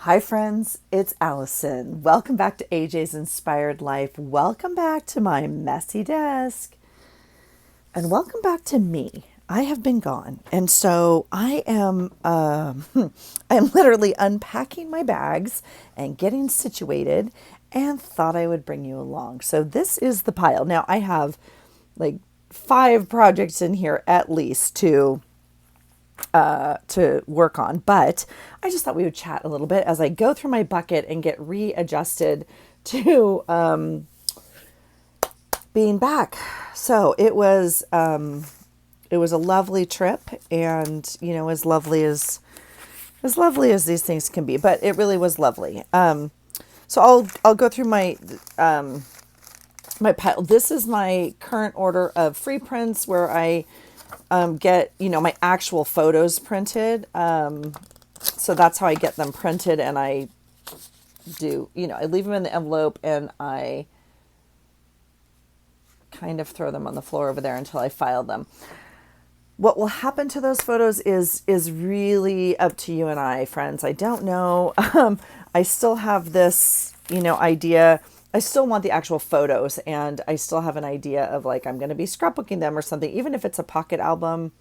Hi friends, it's Allison. Welcome back to AJ's Inspired Life. Welcome back to my messy desk. And welcome back to me. I have been gone. And so I am I am literally unpacking my bags and getting situated and thought I would bring you along. So this is the pile. Now I have like 5 projects in here at least to work on, but I just thought we would chat a little bit as I go through my bucket and get readjusted to being back. So it was a lovely trip, and as lovely as these things can be, but it really was lovely. So I'll go through my pile. This is my current order of free prints where I get, my actual photos printed. So that's how I get them printed, and I do, I leave them in the envelope and I kind of throw them on the floor over there until I file them. What will happen to those photos is really up to you and I, friends. I don't know. I still have this, idea. I still want the actual photos, and I still have an idea of I'm going to be scrapbooking them or something, even if it's a pocket album.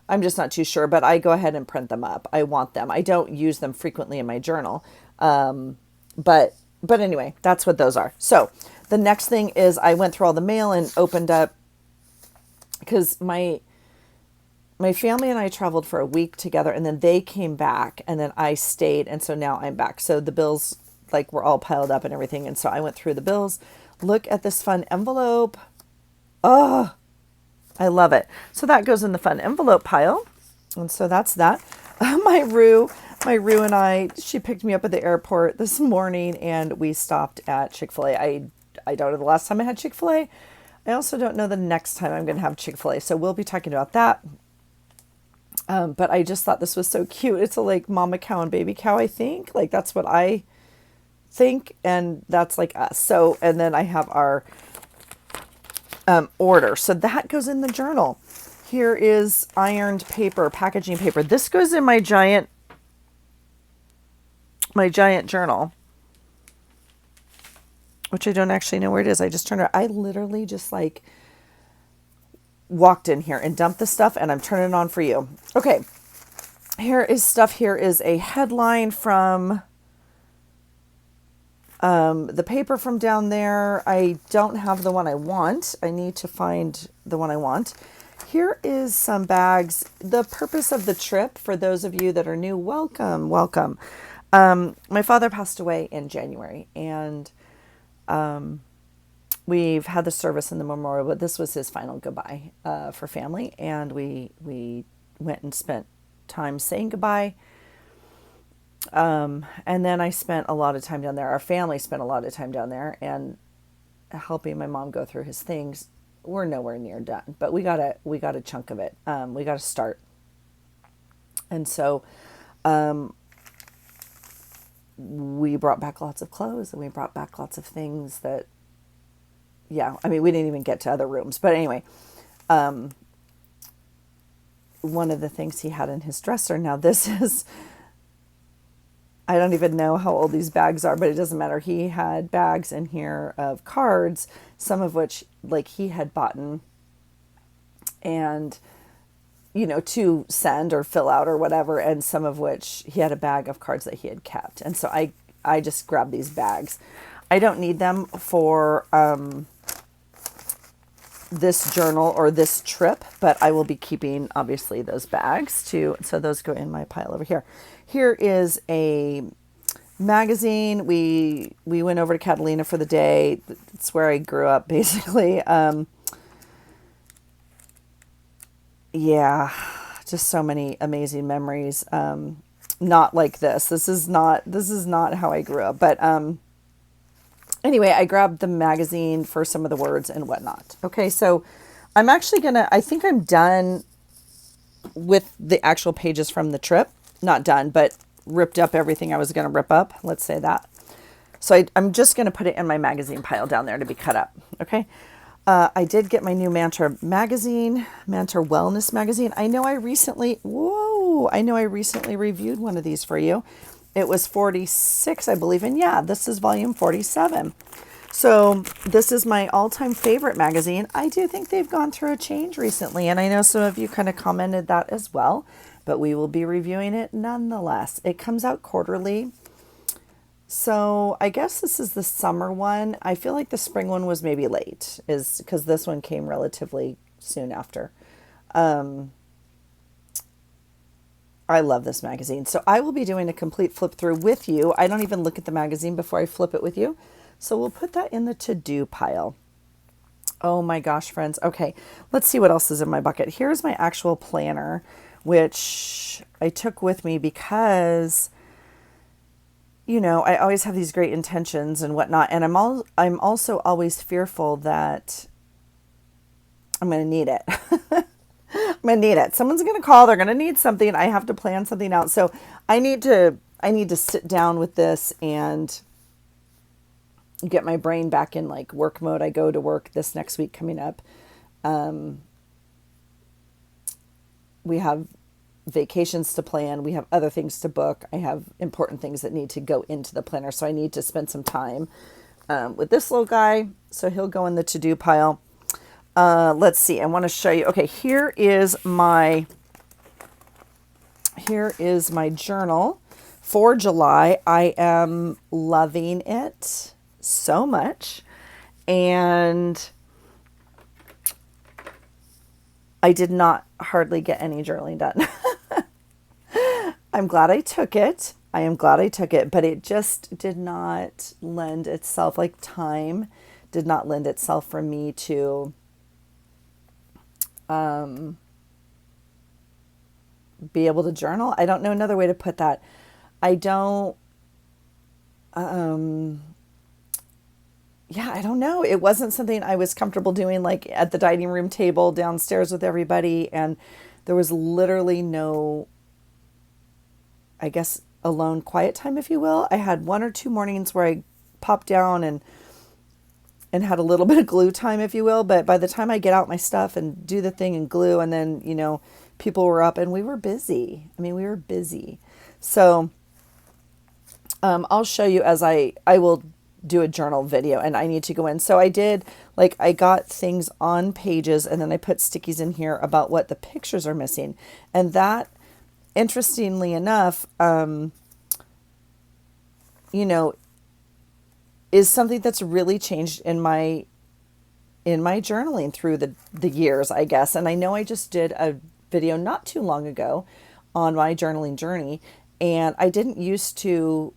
I'm just not too sure, but I go ahead and print them up. I want them. I don't use them frequently in my journal. But anyway, that's what those are. So the next thing is I went through all the mail and opened up, because my family and I traveled for a week together, and then they came back, and then I stayed. And so now I'm back. So the bills were all piled up and everything. And so I went through the bills. Look at this fun envelope. Oh, I love it. So that goes in the fun envelope pile. And so that's that. My Rue and I, she picked me up at the airport this morning, and we stopped at Chick-fil-A. I don't know the last time I had Chick-fil-A. I also don't know the next time I'm going to have Chick-fil-A. So we'll be talking about that. But I just thought this was so cute. It's a mama cow and baby cow, I think. That's what I think, and that's us. So, and then I have our order. So that goes in the journal. Here is ironed paper, packaging paper. This goes in my giant journal, which I don't actually know where it is. I just turned it. I literally just walked in here and dumped the stuff, and I'm turning it on for you. Okay. Here is stuff. Here is a headline from the paper from down there. I don't have the one I want. I need to find the one I want. Here is some bags. The purpose of the trip, for those of you that are new, welcome. My father passed away in January, and we've had the service in the memorial, but this was his final goodbye for family, and we went and spent time saying goodbye. And then I spent a lot of time down there. Our family spent a lot of time down there and helping my mom go through his things. We're nowhere near done, but we got a chunk of it. We got to start. And so, we brought back lots of clothes, and we brought back lots of things that, we didn't even get to other rooms, but anyway, one of the things he had in his dresser. Now this is, I don't even know how old these bags are, but it doesn't matter. He had bags in here of cards, some of which he had bought and, to send or fill out or whatever. And some of which he had a bag of cards that he had kept. And so I just grabbed these bags. I don't need them for, this journal or this trip, but I will be keeping obviously those bags too. So those go in my pile over here. Here is a magazine. We went over to Catalina for the day. It's where I grew up, basically. Just so many amazing memories. Not like this. This is not how I grew up, but anyway, I grabbed the magazine for some of the words and whatnot. Okay, so I'm actually I think I'm done with the actual pages from the trip. Not done, but ripped up everything I was going to rip up. Let's say that. So I'm just going to put it in my magazine pile down there to be cut up. Okay. I did get my new Mantra magazine, Mantra Wellness magazine. I know I recently reviewed one of these for you. It was 46, I believe. And yeah, this is volume 47. So this is my all-time favorite magazine. I do think they've gone through a change recently, and I know some of you kind of commented that as well, but we will be reviewing it nonetheless. It comes out quarterly. So I guess this is the summer one. I feel like the spring one was maybe late, is because this one came relatively soon after. I love this magazine. So I will be doing a complete flip through with you. I don't even look at the magazine before I flip it with you. So we'll put that in the to-do pile. Oh my gosh, friends. Okay, let's see what else is in my bucket. Here's my actual planner, which I took with me because, you know, I always have these great intentions and whatnot. And I'm also always fearful that I'm going to need it. I'm going to need it. Someone's going to call. They're going to need something. I have to plan something out. So I need to sit down with this and get my brain back in like work mode. I go to work this next week coming up. We have vacations to plan. We have other things to book. I have important things that need to go into the planner. So I need to spend some time with this little guy. So he'll go in the to-do pile. Let's see. I want to show you. Okay, here is my journal for July. I am loving it so much, and I did not hardly get any journaling done. I'm glad I took it. I am glad I took it, but it just did not lend itself, like time did not lend itself for me to be able to journal. I don't know another way to put that. I don't, I don't know. It wasn't something I was comfortable doing like at the dining room table downstairs with everybody. And there was literally no, I guess, alone quiet time, if you will. I had 1 or 2 mornings where I popped down and had a little bit of glue time, if you will. But by the time I get out my stuff and do the thing and glue, and then, you know, people were up and we were busy. I mean, we were busy. So I'll show you as I will do a journal video, and I need to go in. So I did, like, I got things on pages, and then I put stickies in here about what the pictures are missing. And that, interestingly enough, you know, is something that's really changed in my journaling through the years, I guess. And I know I just did a video not too long ago on my journaling journey, and I didn't used to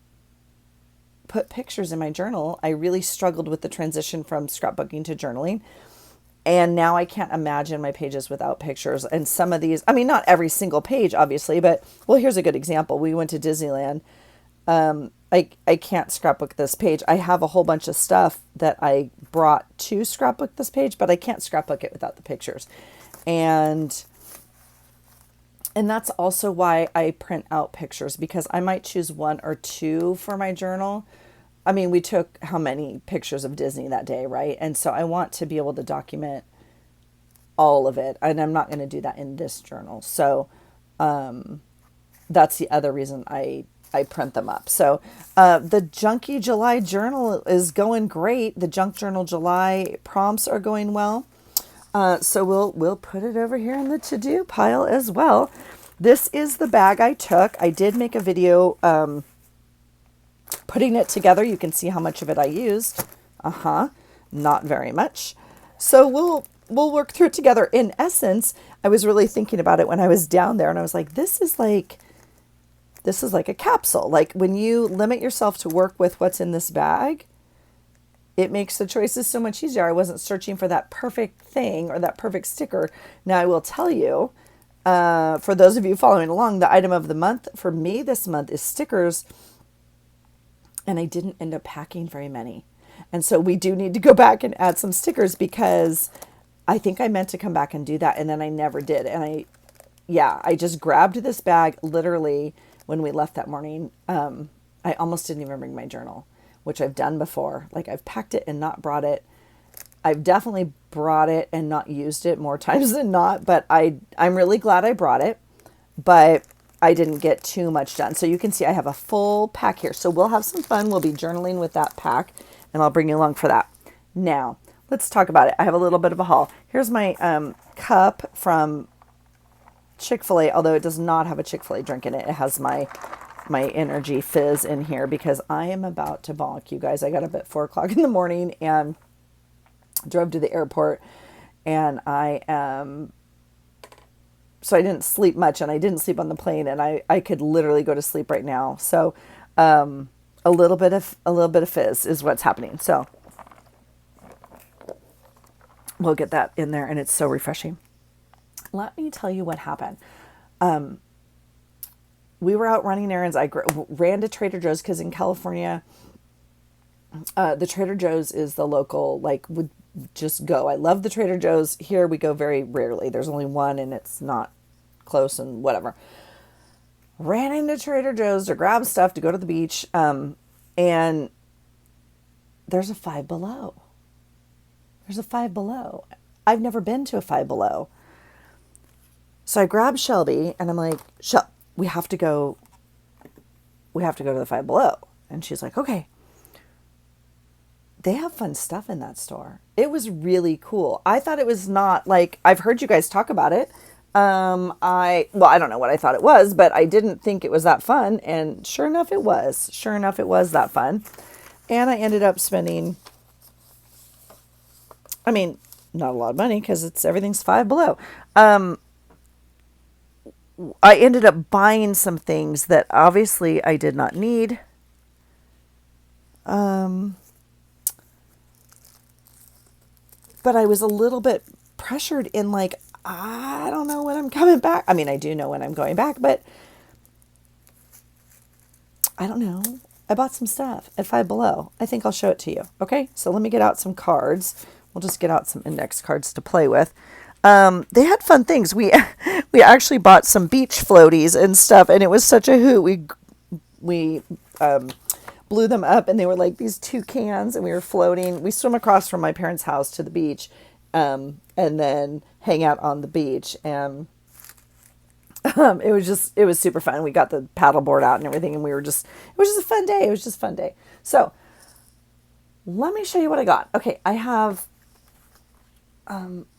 put pictures in my journal. I really struggled with the transition from scrapbooking to journaling. And now I can't imagine my pages without pictures. And some of these, I mean, not every single page, obviously, but, well, here's a good example. We went to Disneyland. I can't scrapbook this page. I have a whole bunch of stuff that I brought to scrapbook this page, but I can't scrapbook it without the pictures. And that's also why I print out pictures, because I might choose 1 or 2 for my journal. I mean, we took how many pictures of Disney that day, right? And so I want to be able to document all of it, and I'm not going to do that in this journal. So that's the other reason I print them up. So the Junkie July journal is going great. The Junk Journal July prompts are going well. So we'll put it over here in the to-do pile as well. This is the bag I took. I did make a video putting it together. You can see how much of it I used. Not very much. So we'll work through it together. In essence, I was really thinking about it when I was down there, and I was like, this is like a capsule. Like, when you limit yourself to work with what's in this bag, it makes the choices so much easier. I wasn't searching for that perfect thing or that perfect sticker. Now, I will tell you, for those of you following along, the item of the month for me this month is stickers. And I didn't end up packing very many. And so we do need to go back and add some stickers, because I think I meant to come back and do that, and then I never did. And I just grabbed this bag literally when we left that morning. I almost didn't even bring my journal, which I've done before. Like, I've packed it and not brought it. I've definitely brought it and not used it more times than not, but I'm really glad I brought it. But I didn't get too much done. So you can see I have a full pack here. So we'll have some fun. We'll be journaling with that pack, and I'll bring you along for that. Now, let's talk about it. I have a little bit of a haul. Here's my cup from Chick-fil-A, although it does not have a Chick-fil-A drink in it. It has my energy fizz in here because I am about to bonk, you guys. I got up at 4 o'clock in the morning and drove to the airport, and so I didn't sleep much, and I didn't sleep on the plane, and I could literally go to sleep right now. So a little bit of fizz is what's happening. So we'll get that in there, and it's so refreshing. Let me tell you what happened. We were out running errands. I ran to Trader Joe's because in California, the Trader Joe's is the local, like, would just go. I love the Trader Joe's. Here we go very rarely. There's only one, and it's not close and whatever. Ran into Trader Joe's to grab stuff to go to the beach, and there's a Five Below. There's a Five Below. I've never been to a Five Below. So I grabbed Shelby, and I'm like, we have to go to the Five Below. And she's like, okay. They have fun stuff in that store. It was really cool. I thought it was not like, I've heard you guys talk about it. I don't know what I thought it was, but I didn't think it was that fun. And sure enough, it was. Sure enough, it was that fun. And I ended up spending, not a lot of money because everything's Five Below. I ended up buying some things that obviously I did not need. But I was a little bit pressured in like, I don't know when I'm coming back. I mean, I do know when I'm going back, but I don't know. I bought some stuff at Five Below. I think I'll show it to you. Okay, so let me get out some cards. We'll just get out some index cards to play with. They had fun things. We actually bought some beach floaties and stuff, and it was such a hoot. We blew them up, and they were like these two cans, and we were floating. We swim across from my parents' house to the beach, and then hang out on the beach. And it was super fun. We got the paddleboard out and everything, and it was just a fun day. It was just a fun day. So let me show you what I got. Okay, I have.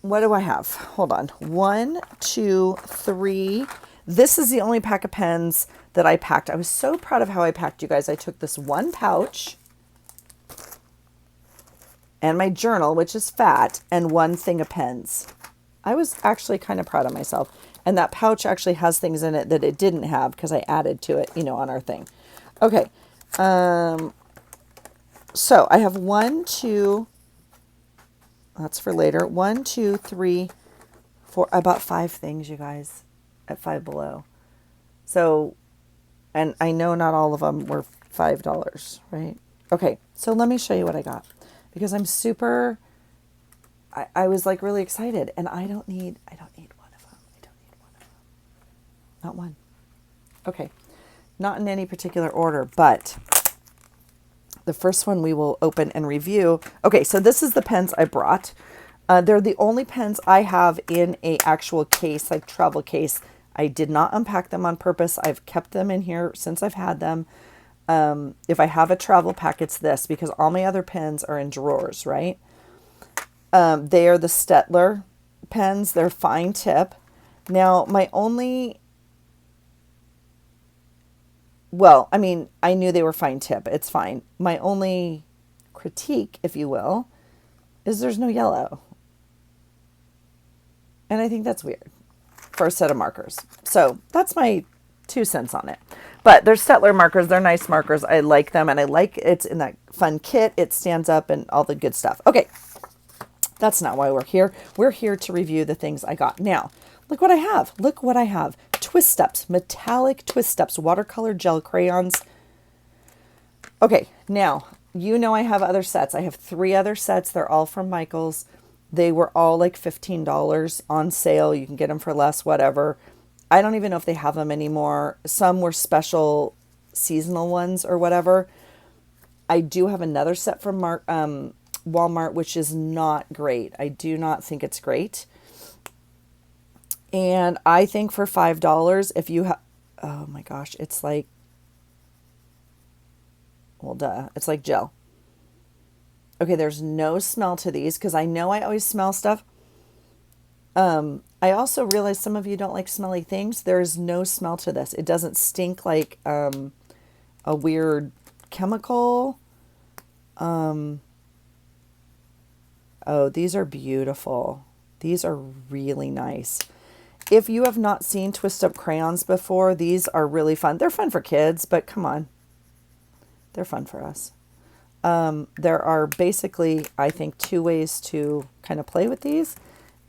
What do I have? Hold on. 1, 2, 3. This is the only pack of pens that I packed. I was so proud of how I packed, you guys. I took this one pouch and my journal, which is fat, and one thing of pens. I was actually kind of proud of myself. And that pouch actually has things in it that it didn't have because I added to it, on our thing. Okay. So I have 1, 2. That's for later. 1, 2, 3, 4. I bought 5 things, you guys, at Five Below. So, and I know not all of them were $5, right? Okay, so let me show you what I got. Because I'm super, I was like really excited. And I don't need one of them. I don't need one of them. Not one. Okay, not in any particular order, but the first one we will open and review. Okay, so this is the pens I brought. They're the only pens I have in a actual case, like travel case. I did not unpack them on purpose. I've kept them in here since I've had them. If I have a travel pack, it's this, because all my other pens are in drawers, right? They are the Stettler pens. They're fine tip. Now, I knew they were fine tip. It's fine. My only critique, if you will, is there's no yellow. And I think that's weird for a set of markers. So that's my 2 cents on it. But they're Stettler markers. They're nice markers. I like them. And I like it's in that fun kit. It stands up and all the good stuff. Okay. That's not why we're here. We're here to review the things I got. Now, look what I have. Look what I have. Twist Steps, metallic Twist Steps, watercolor gel crayons. Okay, now, I have other sets. I have 3 other sets. They're all from Michael's. They were all like $15 on sale. You can get them for less, whatever. I don't even know if they have them anymore. Some were special seasonal ones or whatever. I do have another set from Walmart, which is not great. I do not think it's great. And I think for $5, if you oh my gosh, it's like, well, duh, it's like gel. Okay, there's no smell to these because I know I always smell stuff. I also realize some of you don't like smelly things. There is no smell to this. It doesn't stink like a weird chemical. Oh, these are beautiful. These are really nice. If you have not seen Twist Up crayons before, these are really fun. They're fun for kids, but come on, they're fun for us. There are basically, I think, two ways to kind of play with these.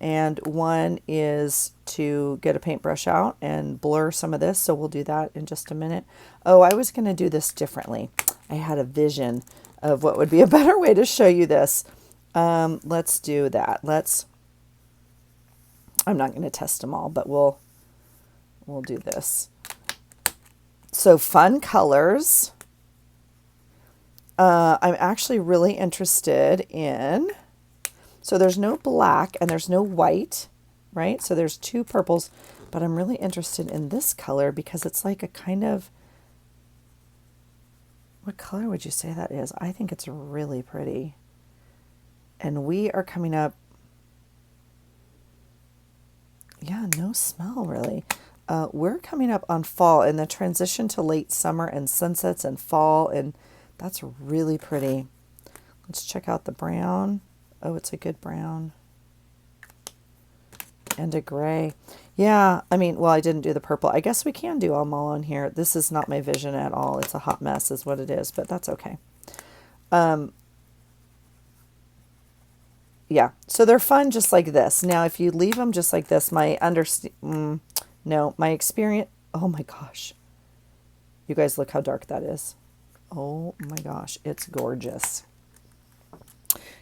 And one is to get a paintbrush out and blur some of this. So we'll do that in just a minute. Oh, I was going to do this differently. I had a vision of what would be a better way to show you this. Let's do that. I'm not going to test them all, but we'll do this. So fun colors. I'm actually really interested in, so there's no black and there's no white, right? So there's two purples, but I'm really interested in this color because it's like a kind of, what color would you say that is? I think it's really pretty. And we are coming up, yeah, no smell really. We're coming up on fall and the transition to late summer and sunsets and fall, and that's really pretty. Let's check out the brown. Oh, it's a good brown. And a gray. Yeah, I mean, well, I didn't do the purple. I guess we can do them all on here. This is not my vision at all. It's a hot mess is what it is, but that's okay. Yeah, so they're fun just like this. Now, if you leave them just like this, my experience, oh my gosh. You guys look how dark that is. Oh my gosh, it's gorgeous.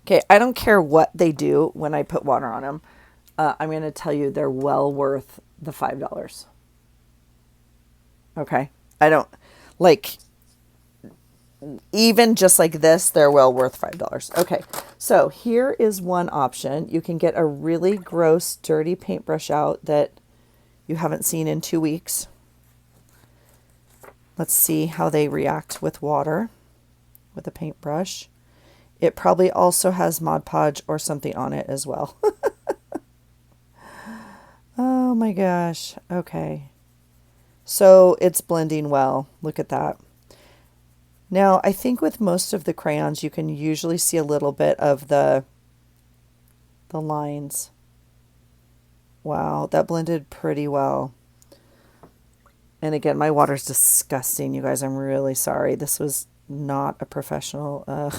Okay, I don't care what they do when I put water on them. I'm going to tell you they're well worth the $5. Okay, I don't, like, even just like this, they're well worth $5. Okay, so here is one option. You can get a really gross, dirty paintbrush out that you haven't seen in 2 weeks. Let's see how they react with water with a paintbrush. It probably also has Mod Podge or something on it as well. Oh my gosh. Okay. So it's blending well. Look at that. Now, I think with most of the crayons, you can usually see a little bit of the lines. Wow, that blended pretty well. And again, my water's disgusting, you guys. I'm really sorry. This was not a professional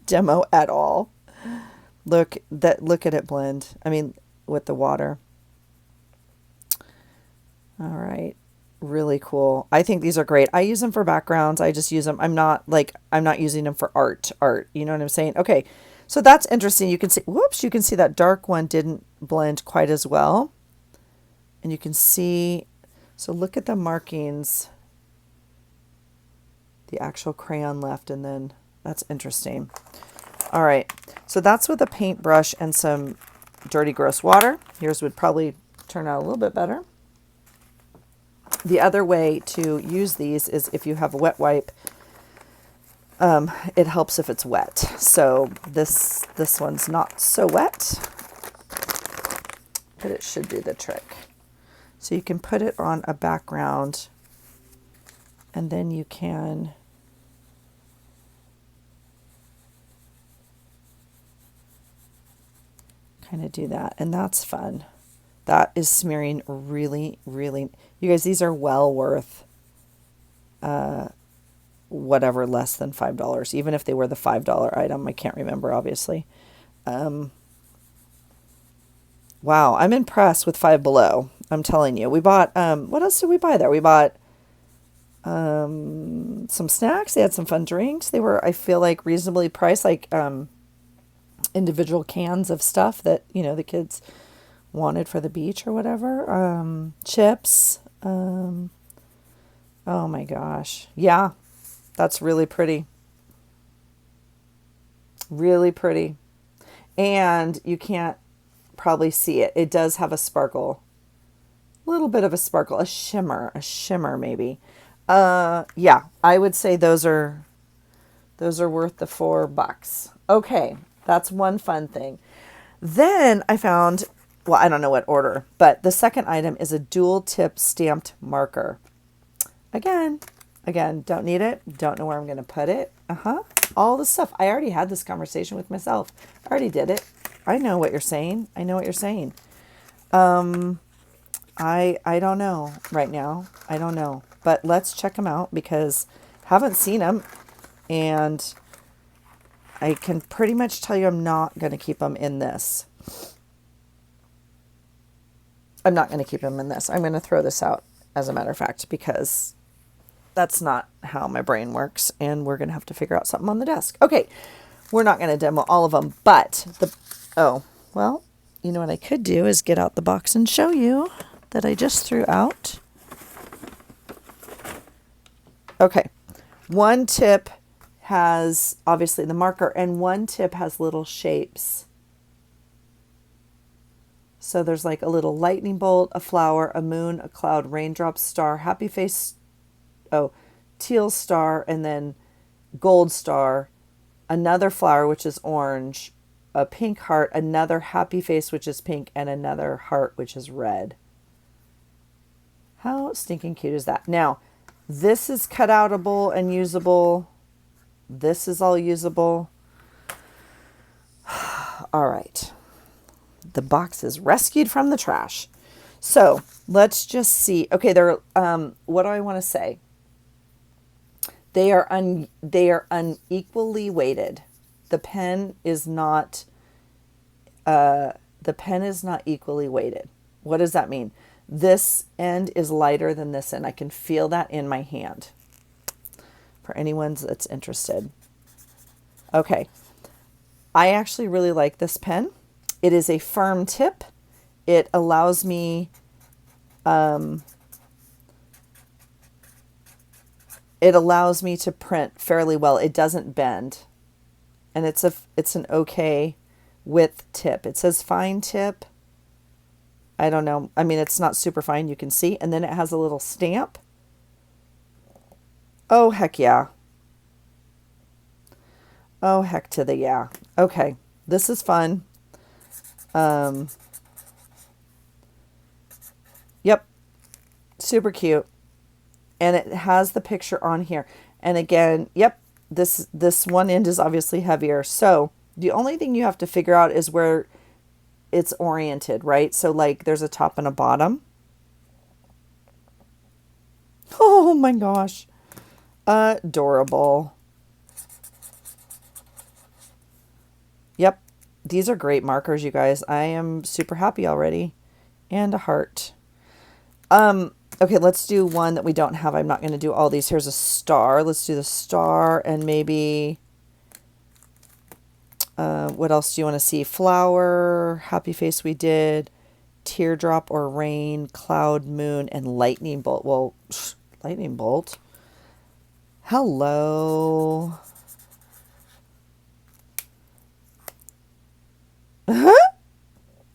demo at all. Look at it blend. I mean, with the water. All right. Really cool. I think these are great. I use them for backgrounds. I just use them. I'm not using them for art. You know what I'm saying? Okay. So that's interesting. You can see, whoops, you can see that dark one didn't blend quite as well. And you can see, so look at the markings, the actual crayon left, and then that's interesting. All right. So that's with a paintbrush and some dirty, gross water. Yours would probably turn out a little bit better. The other way to use these is if you have a wet wipe. It helps if it's wet. So this one's not so wet, but it should do the trick. So you can put it on a background, and then you can kind of do that, and that's fun. That is smearing really, really. You guys, these are well worth whatever less than $5. Even if they were the $5 item, I can't remember, obviously. Wow, I'm impressed with Five Below. I'm telling you. We bought, what else did we buy there? We bought some snacks. They had some fun drinks. They were, I feel like, reasonably priced, like individual cans of stuff that, you know, the kids wanted for the beach or whatever. Chips. Oh my gosh. Yeah, that's really pretty. Really pretty. And you can't probably see it. It does have a sparkle. little bit of a sparkle, a shimmer maybe. Yeah, I would say those are worth the $4. Okay, that's one fun thing. Then I found, well, I don't know what order, but the second item is a dual tip stamped marker. Again, don't need it. Don't know where I'm going to put it. All the stuff. I already had this conversation with myself. I already did it. I know what you're saying. I know what you're saying. I don't know right now. I don't know. But let's check them out because haven't seen them. And I can pretty much tell you I'm not going to keep them in this. I'm not going to keep them in this. I'm going to throw this out, as a matter of fact, because that's not how my brain works. And we're going to have to figure out something on the desk. Okay, we're not going to demo all of them. But, oh, well, you know what I could do is get out the box and show you that I just threw out. Okay, one tip has obviously the marker and one tip has little shapes. So there's like a little lightning bolt, a flower, a moon, a cloud, raindrop, star, happy face, teal star, and then gold star, another flower, which is orange, a pink heart, another happy face, which is pink, and another heart, which is red. How stinking cute is that? Now, this is cutoutable and usable. This is all usable. All right. The box is rescued from the trash. So let's just see. Okay, they're what do I want to say? They are unequally weighted. The pen is not equally weighted. What does that mean? This end is lighter than this end. I can feel that in my hand. For anyone that's interested. Okay. I actually really like this pen. It is a firm tip. It allows me to print fairly well. It doesn't bend. And it's an okay width tip. It says fine tip. I don't know. I mean, it's not super fine, you can see. And then it has a little stamp. Oh, heck yeah. Oh, heck to the yeah. Okay, this is fun. Yep, super cute. And it has the picture on here. And again, yep, this one end is obviously heavier. So the only thing you have to figure out is where it's oriented, right? So like there's a top and a bottom. Oh my gosh. Adorable. Yep. These are great markers, you guys. I am super happy already. And a heart. Okay, let's do one that we don't have. I'm not going to do all these. Here's a star. Let's do the star and maybe... what else do you want to see? Flower, happy face we did, teardrop or rain, cloud, moon, and lightning bolt. Well, lightning bolt. Hello.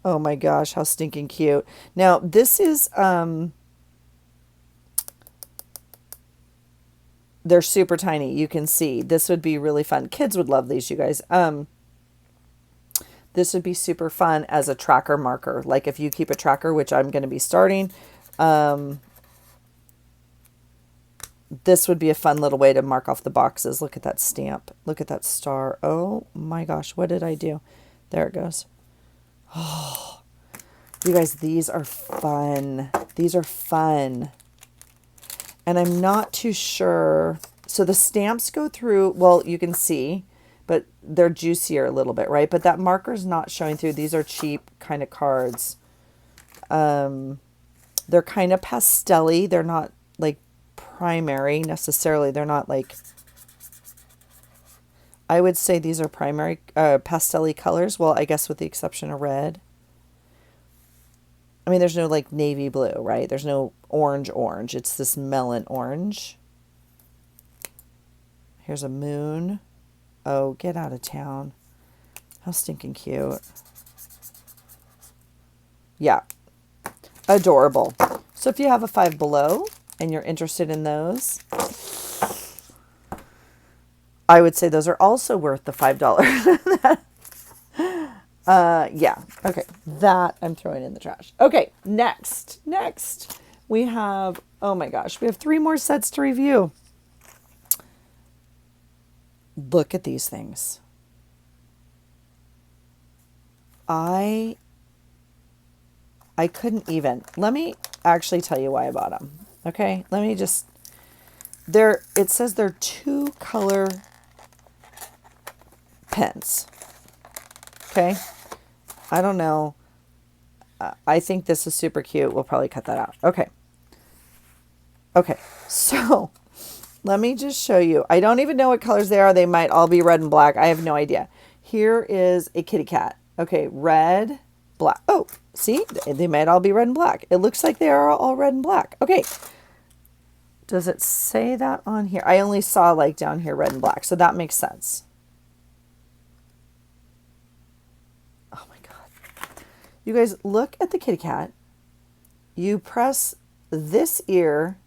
Oh my gosh, how stinking cute. Now, this is, they're super tiny. You can see. This would be really fun. Kids would love these, you guys. This would be super fun as a tracker marker. Like if you keep a tracker, which I'm going to be starting, this would be a fun little way to mark off the boxes. Look at that stamp. Look at that star. Oh my gosh, what did I do? There it goes. Oh, you guys, these are fun. These are fun. And I'm not too sure. So the stamps go through, well, you can see, but they're juicier a little bit, right? But that marker's not showing through. These are cheap kind of cards. They're kind of pastel-y. They're not like primary necessarily. They're not like, I would say these are primary pastel-y colors. Well, I guess with the exception of red. I mean, there's no like navy blue, right? There's no orange. It's this melon orange. Here's a moon. Oh, get out of town. How stinking cute. Yeah. Adorable. So if you have a Five Below and you're interested in those, I would say those are also worth the $5. Yeah. Okay. That I'm throwing in the trash. Okay. Next we have, oh my gosh, we have 3 more sets to review. Look at these things. I couldn't even. Let me actually tell you why I bought them. Okay. Let me just, it says they're 2 color pens. Okay. I don't know. I think this is super cute. We'll probably cut that out. Okay. Okay. So let me just show you. I don't even know what colors they are. They might all be red and black. I have no idea. Here is a kitty cat. Okay. Red, black. Oh, see, they might all be red and black. It looks like they are all red and black. Okay. Does it say that on here? I only saw like down here red and black. So that makes sense. Oh my God. You guys, look at the kitty cat. You press this ear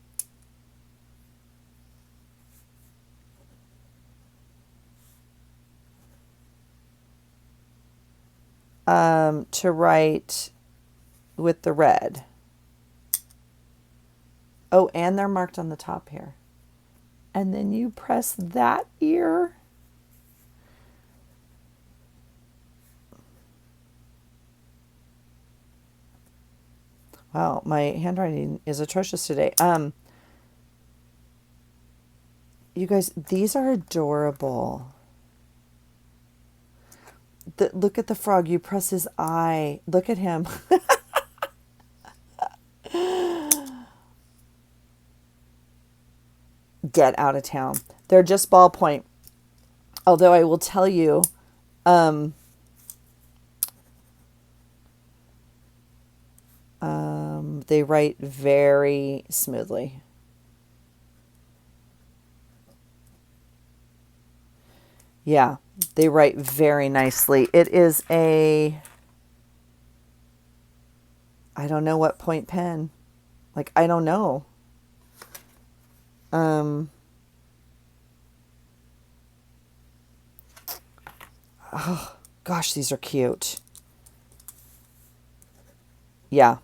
to write with the red. Oh, and they're marked on the top here. And then you press that ear. Wow, my handwriting is atrocious today. You guys, these are adorable. Look at the frog. You press his eye. Look at him. Get out of town. They're just ballpoint. Although I will tell you, they write very smoothly. Yeah, they write very nicely. It is a, I don't know what point pen. Like, I don't know. Oh, gosh, these are cute. Yeah.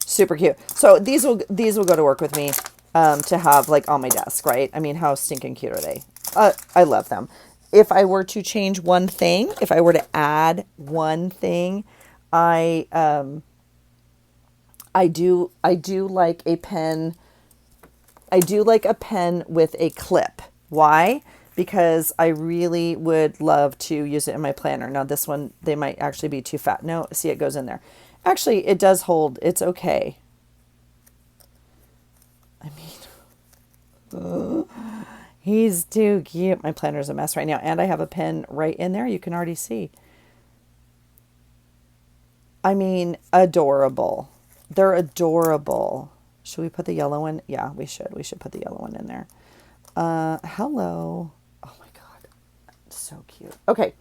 Super cute. So these will go to work with me to have like on my desk, right? I mean, how stinking cute are they? I love them. If I were to change one thing, if I were to add one thing, I do like a pen. I do like a pen with a clip. Why? Because I really would love to use it in my planner. Now this one, they might actually be too fat. No, see, it goes in there. Actually, it does hold. It's okay. I mean, he's too cute. My planner's a mess right now. And I have a pen right in there. You can already see. I mean, adorable. They're adorable. Should we put the yellow one? Yeah, we should. We should put the yellow one in there. Hello. Oh my God. So cute. Okay.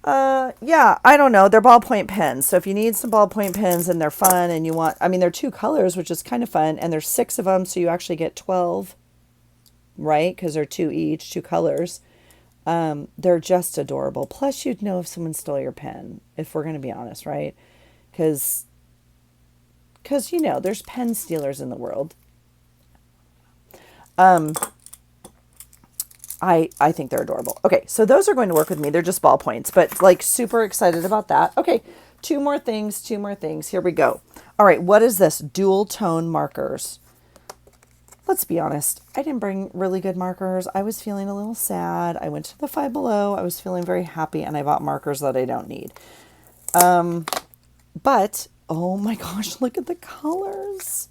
Yeah, I don't know. They're ballpoint pens. So if you need some ballpoint pens and they're fun and you want, I mean, they're 2 colors, which is kind of fun. And there's 6 of them. So you actually get 12, right? Because they're 2 each, 2 colors. They're just adorable. Plus you'd know if someone stole your pen, if we're going to be honest, right? Because, you know, there's pen stealers in the world. I think they're adorable. Okay, so those are going to work with me. They're just ballpoints, but like super excited about that. Okay, 2 more things. Here we go. All right, what is this? Dual tone markers. Let's be honest. I didn't bring really good markers. I was feeling a little sad. I went to the Five Below. I was feeling very happy, and I bought markers that I don't need. But, oh my gosh, look at the colors.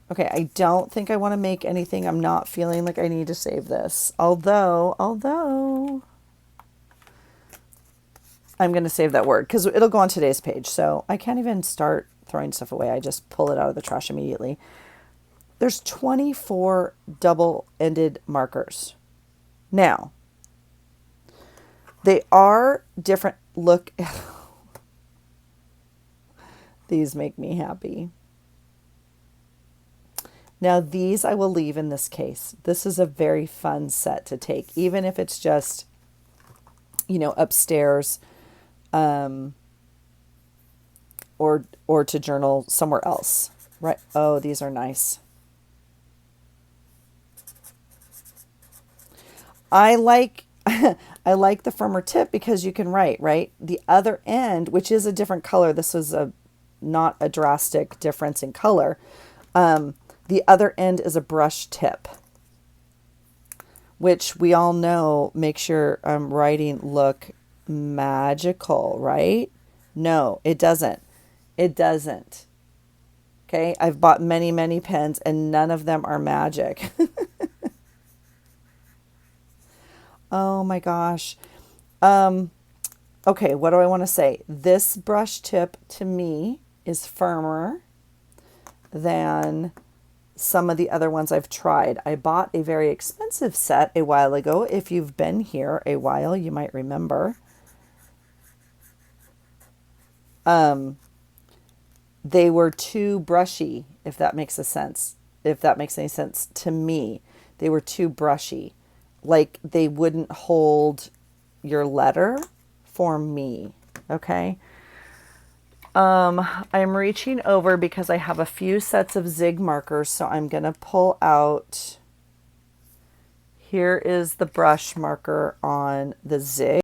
Okay, I don't think I want to make anything. I'm not feeling like I need to save this. Although, I'm going to save that word because it'll go on today's page. So I can't even start throwing stuff away. I just pull it out of the trash immediately. There's 24 double-ended markers. Now, they are different. Look, These make me happy. Now these I will leave in this case. This is a very fun set to take, even if it's just, you know, upstairs, or to journal somewhere else. Right? Oh, these are nice. I like I like the firmer tip because you can write, right? The other end, which is a different color. This was a not a drastic difference in color. The other end is a brush tip, which we all know makes your writing look magical, right? No, it doesn't. It doesn't. Okay, I've bought many, many pens and none of them are magic. Oh my gosh. Okay, what do I want to say? This brush tip to me is firmer than some of the other ones I've tried. I bought a very expensive set a while ago. If you've been here a while, you might remember. They were too brushy, if that makes a sense. If that makes any sense to me. They were too brushy. Like they wouldn't hold your letter for me. Okay. I'm reaching over because I have a few sets of zig markers, so I'm going to pull out. Here is the brush marker on the zig.